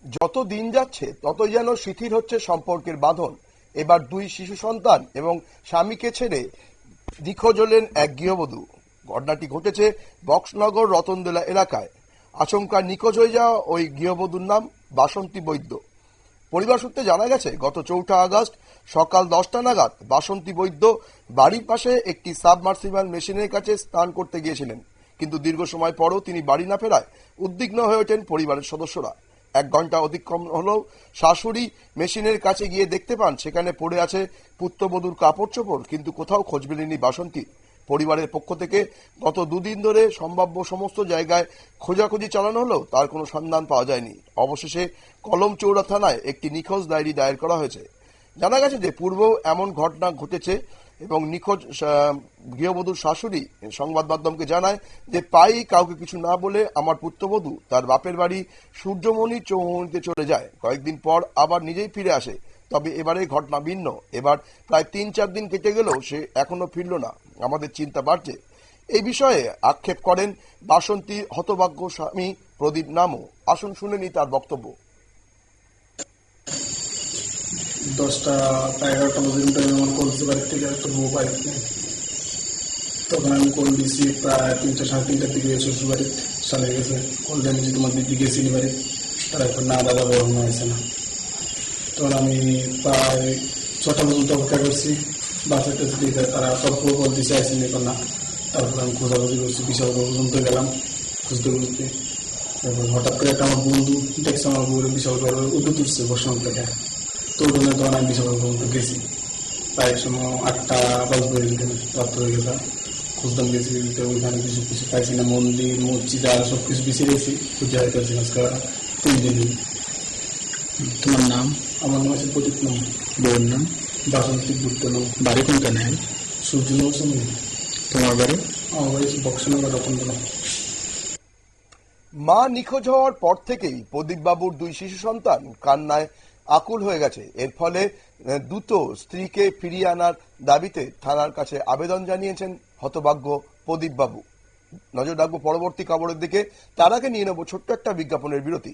যত দিন যাচ্ছে ততই যেন শিথিল হচ্ছে সম্পর্কের বাঁধন। এবার দুই শিশু সন্তান এবং স্বামীকে ছেড়ে নিখোঁজ হলেন এক গৃহবধূ। ঘটনাটি ঘটেছে বক্সনগর রতনদোলা এলাকায়। আচমকা নিখোঁজ হয়ে যাওয়া ওই গৃহবধূর নাম বাসন্তী বৈদ্য। পরিবার সূত্রে জানা গেছে, গত 4 আগস্ট সকাল 10টা নাগাদ বাসন্তী বৈদ্য বাড়ির পাশে একটি সাবমার্সিবল মেশিনের কাছে স্নান করতে গিয়েছিলেন, কিন্তু দীর্ঘ সময় পরও তিনি বাড়ি না ফেরায় উদ্বিগ্ন হয়ে ওঠেন পরিবারের সদস্যরা। 1 ঘন্টা অতিক্রম হলেও শাশুড়ি মেশিনের কাছে গিয়ে দেখতে পান সেখানে পড়ে আছে পুত্রবধূর কাপড় চোপড়, কিন্তু কোথাও খোঁজ মেলেনি বাসন্তী। পরিবারের পক্ষ থেকে গত 2 দিন ধরে সম্ভাব্য সমস্ত জায়গায় খোঁজাখুঁজি চালানো হলেও তার কোনো সন্ধান পাওয়া যায়নি। অবশেষে কলমচৌড়া থানায় একটি নিখোঁজ ডায়েরি দায়ের করা হয়েছে। জানা গেছে যে পূর্বেও এমন ঘটনা ঘটেছে এবং নিখোঁজ গৃহবধূর শাশুড়ি সংবাদ মাধ্যমকে জানায় যে পাই কাউকে কিছু না বলে আমার পুত্রবধূ তার বাপের বাড়ি সূর্যমণি চৌমনিতে চলে যায়। কয়েকদিন পর আবার নিজেই ফিরে আসে। তবে এবারে ঘটনা ভিন্ন। এবার প্রায় 3-4 দিন কেটে গেলেও সে এখনো ফিরল না। আমাদের চিন্তা বাড়ছে। এই বিষয়ে আক্ষেপ করেন বাসন্তীর হতভাগ্য স্বামী প্রদীপ নামও। আসুন শুনে নি তার বক্তব্য। 10টা 11টা পর্যন্ত আমি আমার কলসি বাড়ির থেকে একটা মোবাইল নেই। তখন আমি কল দিয়েছি প্রায় 3টা 3:30টার দিকে শ্বশুর বাড়ি চলে গেছে। কল জানিয়েছি তোমার দিদি গেছিলি বাড়ি, তারা এখন না দাদা বেরোনো হয়েছে না। তখন আমি প্রায় 6টা পর্যন্ত অপেক্ষা করছি, বাসাতে দিতে তারা তর্ক কল দিতে আসেনি এখন না। তারপর আমি খোঁজাখুঁজি করছি, বিশাল পর্যন্ত গেলাম খুঁজতে খুঁজতে। তারপর হঠাৎ করে একটা আমার বন্ধু দেখছে আমার বউরে বিশাল করে উদ্যোগ উঠছে বসানো থেকে। তো ওখানে তখন আমি বিশাল পর্যন্ত গেছি, প্রায় সময় 8টা বাজবে রাত্র হয়ে গেছে। খুঁজতাম গেছি, ওইখানে কিছু কিছু পাইছি না, মন্দির মসজিদ আর সব কিছু পিছিয়ে গেছি, খুঁজে পাইছি আজকে 3 দিন। তোমার নাম? আমার নাম আছে প্রদীপ নাম। বউয়ের নাম? বাসন্তী গুপ্ত নাম। বাড়ি কোনটা নেন? সূর্য মৌসুমী। তোমার বাড়ি? আমার বাড়ি বক্সনগর রতনদোলা। মা নিখোঁজ হওয়ার পর থেকেই প্রদীপবাবুর 2 শিশু সন্তান কান্নায় আকুল হয়ে গেছে। এর ফলে দ্রুত স্ত্রীকে ফিরিয়ে আনার দাবিতে থানার কাছে আবেদন জানিয়েছেন হতভাগ্য প্রদীপবাবু। নজর রাখবো পরবর্তী খবরের দিকে। তার আগে নিয়ে নেব ছোট্ট একটা বিজ্ঞাপনের বিরতি।